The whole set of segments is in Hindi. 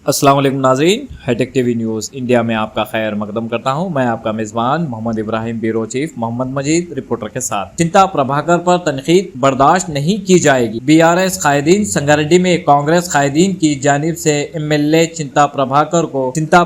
अस्सलाम वालेकुम नाज़रीन, हाईटेक टीवी न्यूज़ इंडिया में आपका खैर मकदम करता हूं। मैं आपका मेज़बान मोहम्मद इब्राहिम, ब्यूरो चीफ मोहम्मद मजीद रिपोर्टर के साथ। चिंता प्रभाकर पर तनकीद बर्दाश्त नहीं की जाएगी। BRS कायदीन संगारेड्डी में कांग्रेस कायदीन की जानिब से MLA चिंता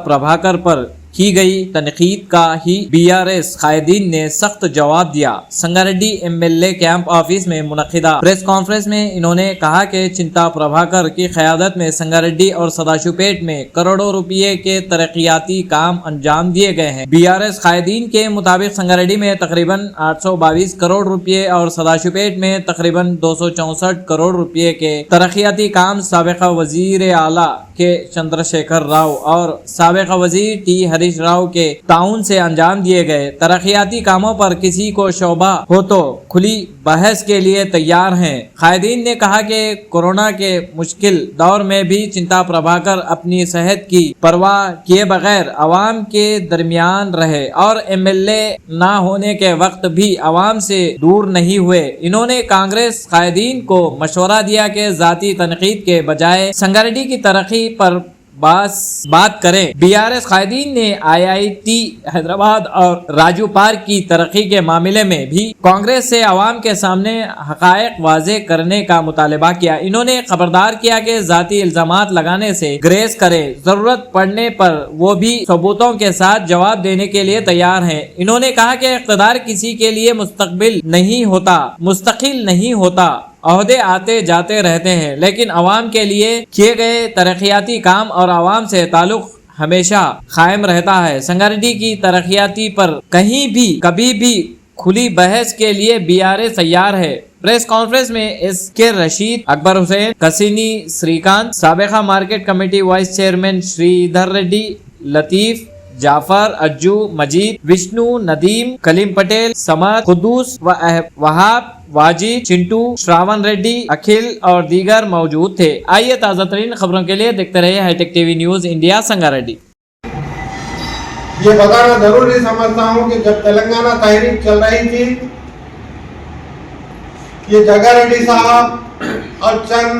प्रभाकर पर की गई तनकीद का ही BRS कायदीन ने सख्त जवाब दिया। संगारेड्डी MLA कैंप ऑफिस में मुनक्किदा प्रेस कॉन्फ्रेंस में इन्होंने कहा कि चिंता प्रभाकर की क़यादत में संगारेड्डी और सदाशिवपेट में करोड़ों रुपये के तरक्याती काम अंजाम दिए गए हैं। BRS कायदीन के मुताबिक संगारेड्डी में तकरीबन 822 करोड़ रुपये और सदाशिवपेट में तकरीबन 264 करोड़ रुपये के तरक्याती काम साबिक़ा वजीर आला के चंद्रशेखर राव और साबिक़ा वजीर T हरीश राव के ताउन से अंजाम दिए गए। तरक्याती कामों पर किसी को शोभा हो तो खुली बहस के लिए तैयार हैं। कायदीन ने कहा कि कोरोना के मुश्किल दौर में भी चिंता प्रभाकर अपनी सेहत की परवाह किए बगैर अवाम के दरमियान रहे और MLA ना होने के वक्त भी अवाम से दूर नहीं हुए। इन्होंने कांग्रेस कायदीन को मशवरा दिया कि जाती तनकीद के बजाय संगारेड्डी की तरक्की पर बात करें। BRS कायदीन ने IIT हैदराबाद और राजू पार्क की तरक्की के मामले में भी कांग्रेस से अवाम के सामने हकायक वाज़े करने का मुतालबा किया। इन्होंने खबरदार किया कि जाती इल्जामात लगाने से ग्रेस करे, जरूरत पड़ने पर वो भी सबूतों के साथ जवाब देने के लिए तैयार हैं। इन्होंने कहा कि इख्तिदार किसी के लिए मुस्तकिल नहीं होता, ओहदे आते जाते रहते हैं, लेकिन अवाम के लिए किए गए तरक्याती काम और अवाम से ताल्लुक हमेशा कायम रहता है। संगारेड्डी की तरक्याती पर कभी भी खुली बहस के लिए BRS तैयार है। प्रेस कॉन्फ्रेंस में SK रशीद, अकबर हुसैन, कसीनी श्रीकांत, साबिक़ा market committee vice chairman Sridhar Reddy, Latif, Jafar, Ajju, Majeed, Vishnu, Nadeem, Kaleem Patel, Samad, Khuddus, Wahab, Wajid, Chintu, Shravan Reddy, Akhil और दीगर मौजूद थे। आइए ताज़ा तरीन खबरों के लिए देखते रहिए hi-tech TV news India Sangareddy. ये बताना जरूरी समझता हूँ कि जब तेलंगाना तहरीक चल रही थी, ये जगारेड्डी साहब और चंद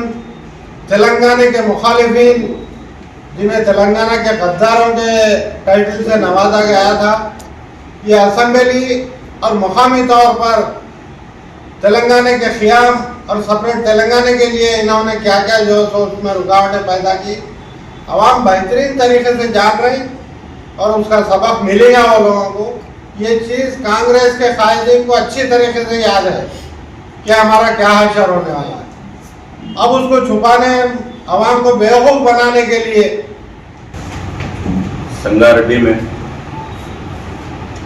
तेलंगाना के मुखालिफिन, जिन्हें तेलंगाना के गद्दारों के टाइटल से नवाजा गया था, ये असेंबली और मुकामी तौर पर तेलंगाना के क़याम और सेपरेट तेलंगाना के लिए इन्होंने क्या क्या जो उसमें रुकावटें पैदा की। अवाम बेहतरीन तरीके से जान रही और उसका सबक मिलेगा वो लोगों को। ये चीज़ कांग्रेस के कायदीन को अच्छी तरीके से याद है कि हमारा क्या हशर होने वाला है। अब उसको छुपाने, अवाम को बेवकूफ़ बनाने के लिए संगारेड्डी में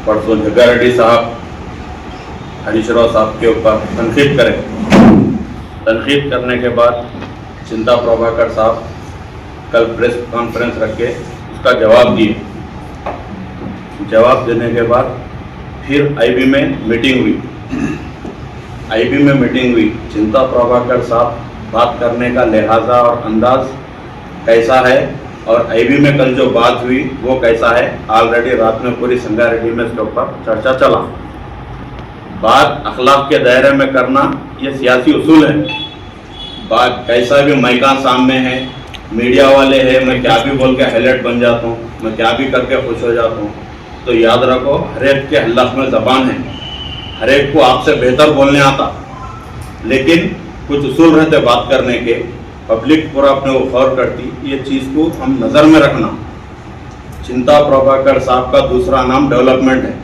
परसों जगारेड्डी साहब हरीश राव साहब के ऊपर तनकीद करने के बाद चिंता प्रभाकर साहब कल प्रेस कॉन्फ्रेंस रख के उसका जवाब दिए। जवाब देने के बाद फिर IB में मीटिंग हुई। चिंता प्रभाकर साहब बात करने का लिहाजा और अंदाज कैसा है और IB में कल जो बात हुई वो कैसा है, ऑलरेडी रात में पूरी संगारेड्डी में इसके ऊपर चर्चा चला। बात अखलाक के दायरे में करना ये सियासी उसूल है। बात कैसा भी माइका सामने है, मीडिया वाले हैं, मैं क्या भी बोल के हाईलाइट बन जाता हूँ, मैं क्या भी करके खुश हो जाता हूँ। तो याद रखो, हर एक के हल्लाक में ज़बान है, हर एक को आपसे बेहतर बोलने आता, लेकिन कुछ उसूल रहते बात करने के। पब्लिक पूरा अपने को गौर करती, ये चीज़ को हम नज़र में रखना। चिंता प्रभाकर साहब का दूसरा नाम डेवलपमेंट है।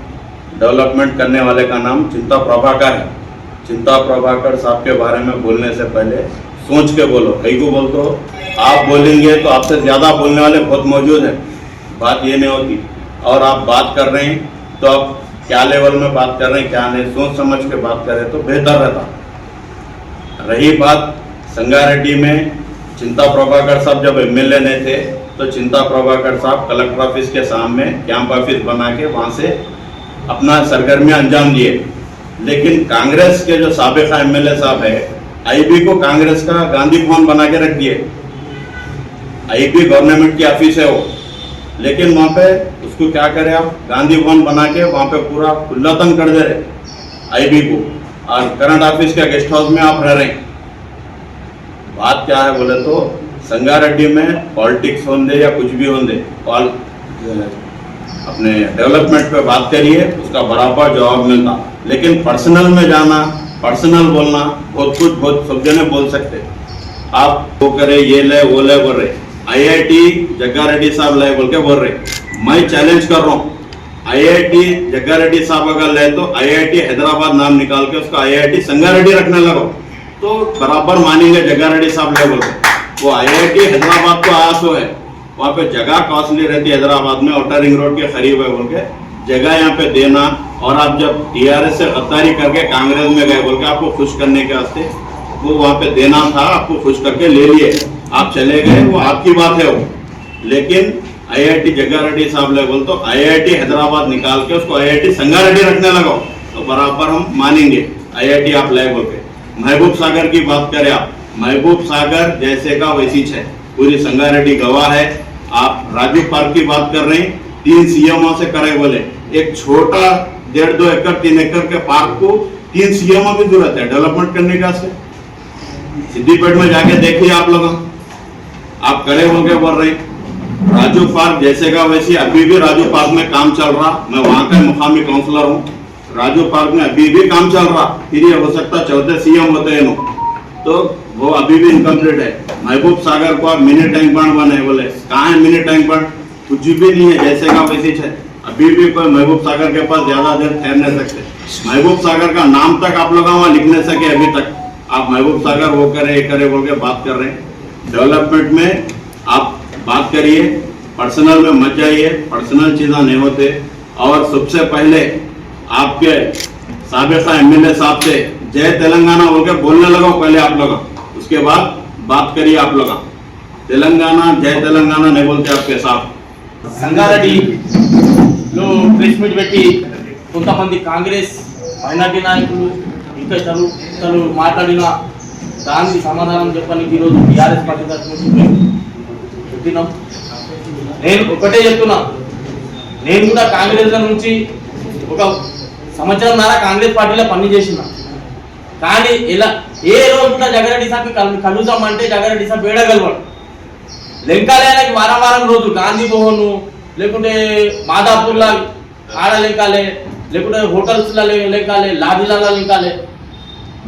डेवलपमेंट करने वाले का नाम चिंता प्रभाकर है। चिंता प्रभाकर साहब के बारे में बोलने से पहले सोच के बोलो। कई को बोलते हो, आप बोलेंगे तो आपसे ज़्यादा बोलने वाले बहुत मौजूद हैं। बात ये नहीं होती। और आप बात कर रहे हैं तो आप क्या लेवल में बात कर रहे हैं, क्या नहीं, सोच समझ के बात करें तो बेहतर रहता। रही बात संगारेड्डी में चिंता प्रभाकर साहब जब MLA नहीं थे तो चिंता प्रभाकर साहब कलेक्टर ऑफिस के सामने कैंप ऑफिस बना के वहाँ से अपना सरगर्मियाँ अंजाम दिए। लेकिन कांग्रेस के जो साबिक़ा MLA साहब है, IB को कांग्रेस का गांधी भवन बना के रख दिए। IB गवर्नमेंट की ऑफिस है वो, लेकिन वहाँ पे उसको क्या करें आप, गांधी भवन बना के वहाँ पे पूरा खुल्लातन कर दे रहे IB को, और करंट ऑफिस के गेस्ट हाउस में आप रह रहे हैं। बात क्या है बोले तो संगारेड्डी में पॉलिटिक्स होंगे या कुछ भी होंगे, अपने डेवलपमेंट पे बात करिए, उसका बराबर जवाब मिलता। लेकिन पर्सनल में जाना, पर्सनल बोलना, बहुत सब जने बोल सकते। आप वो करे, ये ले वो ले बोल रहे, IIT जग्गा रेड्डी साहब ले बोल के बोल रहे। मैं चैलेंज कर रहा हूँ, IIT जग्गा रेड्डी साहब अगर ले तो IIT हैदराबाद नाम निकाल के उसका IIT संगारेड्डी रखने लगो तो बराबर मानेंगे जग्गा रेड्डी साहब ले बोल के। वो IIT हैदराबाद को आसो है, वहाँ पे जगह कॉस्टली रहती है हैदराबाद में, आउटर रिंग रोड के करीब है बोल के जगह यहाँ पे देना, और आप जब TRS से गद्दारी करके कांग्रेस में गए बोल के आपको खुश करने के वास्ते वो वहाँ पे देना था, आपको खुश करके ले लिए, आप चले गए, वो आपकी बात है वो। लेकिन IIT जग्गा रेड्डी साहब ले बोल तो IIT हैदराबाद निकाल के उसको IIT संगारेड्डी रखने लगाओ तो बराबर हम मानेंगे IIT आप ले बोल के। महबूब सागर की बात करें आप, महबूब सागर जैसे का वैसी है, पूरी संगारेड्डी गवाह है। आप राजू पार्क की बात कर रहे हैं, 3 CMओ से करे बोले, एक छोटा 1.5-2 एकड़ 3 एकड़ के पार्क को 3 CMओ की जरूरत है डेवलपमेंट करने का। से सिद्दीपेट में जाके देखिए आप लोग, आप करे बोल के बोल रहे हैं। राजू पार्क जैसे का वैसी अभी भी राजू पार्क में काम चल रहा, मैं वहां का मुकामी काउंसलर हूँ, राजू पार्क में अभी भी काम चल रहा। फिर ये हो सकता 4थे CM होते हैं तो वो अभी भी इनकम्प्लीट है। महबूब सागर को आप मिनी टैंक बंड बने बोले, कहाँ है मिनी टैंक बंड? कुछ भी नहीं है, जैसे का वैसी है। अभी भी कोई महबूब सागर के पास ज्यादा देर ठहर नहीं सकते। महबूब सागर का नाम तक आप लोग वहाँ लिख नहीं सके अभी तक। आप महबूब सागर वो करे ये करे बोल के बात कर रहे हैं। डेवलपमेंट में आप बात करिए, पर्सनल में मत जाइए, पर्सनल चीज़ें नहीं होते। और सबसे पहले आपके साबिका MLA साहब से जय तेलंगाना बोल के बोलने लगा पहले आप लोग, उसके बाद बात करिए आप लोग। तेलंगाना जय तेलंगाना नहीं बोलते आपके साथ। సంగారెడ్డిలో ప్రెస్ మీట్ పెట్టి కొంతమంది కాంగ్రెస్ మైనార్టీ నాయకులు ఇంకా ఇతరులు మాట్లాడిన దానికి సమాధానం చెప్పడానికి ఈరోజు టీఆర్ఎస్ పార్టీ తరఫున పెట్టినాం. నేను ఒకటే చెప్తున్నా, నేను కూడా కాంగ్రెస్ నుంచి ఒక సంవత్సరంన్నర కాంగ్రెస్ పార్టీలో పని చేసిన, కానీ ఇలా ఏ రోజు కూడా జగ్గారెడ్డి సాబ్కి కలుద్దామంటే జగ్గారెడ్డి సాబ్ వేడగలవాడు. లెంకాలేకి వారం వారం రోజు గాంధీ భవన్ లేకుంటే మాదాపూర్లా ఆడ లెంకాలే, లేకుంటే హోటల్స్లో లెంకాలే, లాడ్జీలలో లెంకాలే.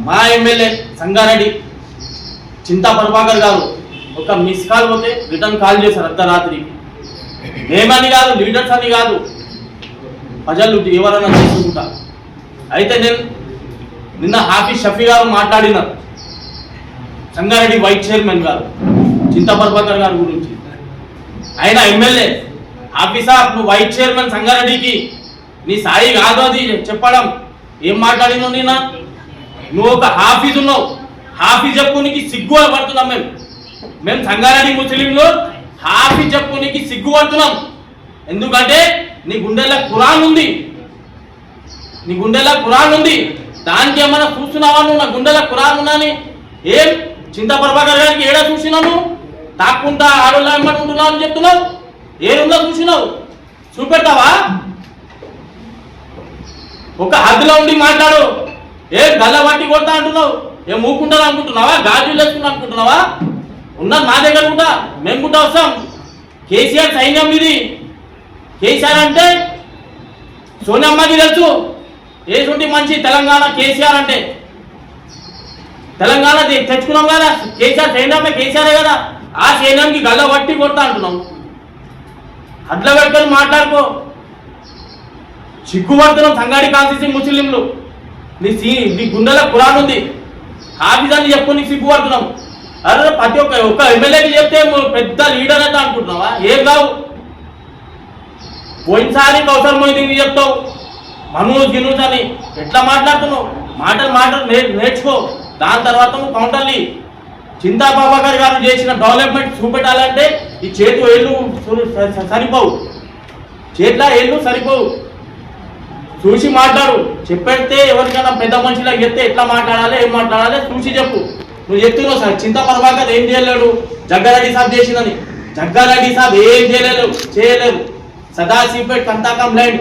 మా ఎమ్మెల్యే సంగారెడ్డి చింతా ప్రభాకర్ గారు ఒక మిస్ కాల్ పోతే రిటర్న్ కాల్ చేశారు అర్ధరాత్రి. మేమని కాదు, లీడర్స్ అని కాదు, ప్రజలు ఎవరైనా చేసుకుంటా. అయితే నేను నిన్న హాఫీజ్ షఫీ గారు మాట్లాడినారు, సంగారెడ్డి వైస్ చైర్మన్ గారు చింతా ప్రభాకర్ గారి గురించి. ఆయన ఎమ్మెల్యే, హాఫీజ్ సాబ్ నువ్వు వైస్ చైర్మన్ సంగారెడ్డికి నీ స్థాయి కాదు అది చెప్పడం. ఏం మాట్లాడినావు నిన్న? నువ్వు ఒక హాఫీజ్ ఉన్నావు, హాఫీజ్ చెప్పుకోనికి సిగ్గు పడుతున్నాం మేము సంగారెడ్డి ముస్లింలు. హాఫీజ్ చెప్పుకోనికి సిగ్గుపడుతున్నాం, ఎందుకంటే నీ గుండెల్లో ఖురాన్ ఉంది, నీ గుండెల్లో ఖురాన్ ఉంది. దానికి ఏమైనా చూస్తున్నావా నువ్వు? నా గుండెల ఖురాన్ ఉన్నాని ఏం చింతా ప్రభాకర్ గారికి ఏడా చూసినావు? తాక్కుంటా ఆడోళ్ళ ఏమంటున్నావు అని చెప్తున్నావు. ఏముందో చూసినావు? చూపెడతావా? ఒక హద్దులో ఉండి మాట్లాడు. ఏ గల్ల పట్టి కొడతా అంటున్నావు? ఏం మూకుంటారు అనుకుంటున్నావా? గాజులు వేసుకున్నా అనుకుంటున్నావా? ఉన్నది మా దగ్గర కూడా, మేము కూడా వస్తాం. కేసీఆర్ సైన్యం ఇది. కేసీఆర్ అంటే సోనియమ్మకి తెలుసు ఏసుంటి మంచి తెలంగాణ కేసీఆర్ అంటే. తెలంగాణ తెచ్చుకున్నాం కదా, కేసీఆర్ సైన్యమే కేసీఆరే కదా. ఆ సైన్యానికి గల్ల పట్టి కొడతా అంటున్నాం. అట్లా పెట్టుకొని మాట్లాడుకో. సిగ్గుపడుతున్నాం సంగారెడ్డి కాన్స్టిట్యూన్సీ ముస్లింలు. నీ గుండెల ఖురాన్ ఉంది, హాఫీజ్ అని చెప్పుకొని నీకు సిగ్గుపడుతున్నాం. అరే ప్రతి ఒక్క ఎమ్మెల్యేకి చెప్తే పెద్ద లీడర్ అయితే అనుకుంటున్నావా? ఏం కావు. పోయినసారి కౌసర్ మొయిదీన్ చెప్తావు, మనోజ్ గినూజ్ అని ఎట్లా మాట్లాడుతున్నావు? మాటలు నేర్చుకో. దాని తర్వాత నువ్వు కౌంటర్ని చింతా ప్రభాకర్ గారు చేసిన డెవలప్మెంట్ చూపెట్టాలంటే ఈ చేతు ఏళ్ళు సరిపోవు, చేతిలో ఏళ్ళు సరిపోవు. చూసి మాట్లాడు. చెప్పేస్తే ఎవరికైనా పెద్ద మనిషిలా చెప్తే ఎట్లా మాట్లాడాలి, ఏం మాట్లాడాలి చూసి చెప్పు. నువ్వు చెప్తున్నావు సార్ చింతా ప్రభాకర్ ఏం చేయలేడు, జగ్గారెడ్డి సాబ్ చేసిందని. జగ్గారెడ్డి సాబ్ ఏం చేయలేరు. సదాశివపేట్ సంతకం ల్యాండ్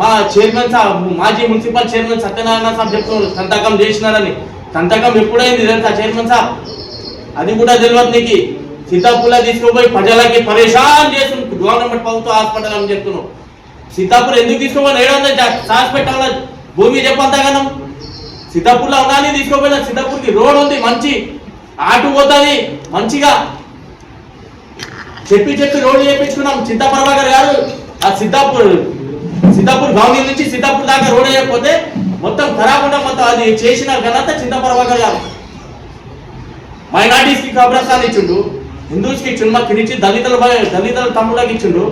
మా చైర్మన్ సాబ్, మాజీ మున్సిపల్ చైర్మన్ సత్యనారాయణ సాబ్ చెప్తున్నారు సంతకం చేసినారని. సంతకం ఎప్పుడైంది తెలుసా చైర్మన్ సాబ్? అది కూడా తెలియదు నీకు. సీతాపూర్లో తీసుకుపోయి ప్రజలకి పరేషాన్ చేస్తుంది గవర్నమెంట్ ప్రభుత్వ హాస్పిటల్ అని చెప్తున్నావు. సీతాపూర్ ఎందుకు తీసుకోపోయినా 700 హాస్పిటల్ భూమి చెప్పంతగానం. సీతాపూర్లో ఉన్నాని తీసుకోపోయినా సీతాపూర్కి రోడ్ ఉంది, మంచి ఆటు పోతుంది మంచిగా చెప్పి రోడ్డు చేయించుకున్నాం. చింతా ప్రభాకర్ గారు ఆ సీతాపూర్ గవర్నమెంట్ నుంచి సీతాపూర్ దాకా రోడ్ వేయకపోతే మొత్తం ఖరాబ్ ఉండడం, మొత్తం అది చేసిన ఘనత చింతా ప్రభాకర్ గారు. మైనార్టీస్ కి కబ్రస్థాన్ ఇచ్చిండు, హిందూస్ కి ఇచ్చిండు, మాకు ఇచ్చి దళితుల తమ్ముళ్ళకి ఇచ్చిండు.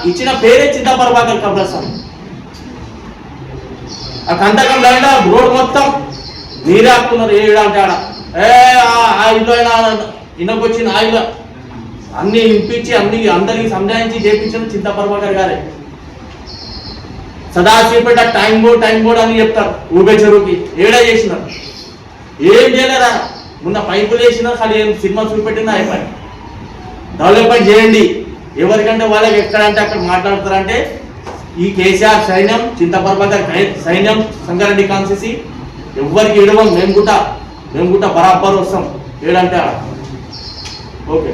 ఇచ్చిన పేరే చింతా ప్రభాకర్ కబ్రస్థాన్. ఆ కంటకం లైన్ రోడ్ మొత్తం నీరే ఆపుతున్నారు. ఏడంటే ఆడ ఆ ఇల్లు అయినా ఇన్నకొచ్చిన ఆ ఇల్లు అన్ని ఇంపించి అందరికి సంజాయించి చేయించిన చింతా ప్రభాకర్ గారే. సదాశివపేట టైం బోర్డ్ అని చెప్తారు. ఊబే చెరువుకి ఏడా చేసినారు, ఏం చేయలేరా. మొన్న పైపులు వేసినా ఖాళీ ఏం సినిమా చూపెట్టినా అయిపోయి. డెవలప్మెంట్ చేయండి, ఎవరికంటే వాళ్ళకి ఎక్కడంటే అక్కడ మాట్లాడతారంటే ఈ కేసీఆర్ సైన్యం, చింతా ప్రభాకర్ సైన్యం, సంగారెడ్డి కాన్స్టిట్యూన్సీ ఎవరికి ఇడవం. మేము కూడా బరాబర్ వస్తాం ఏడంటే. ఓకే.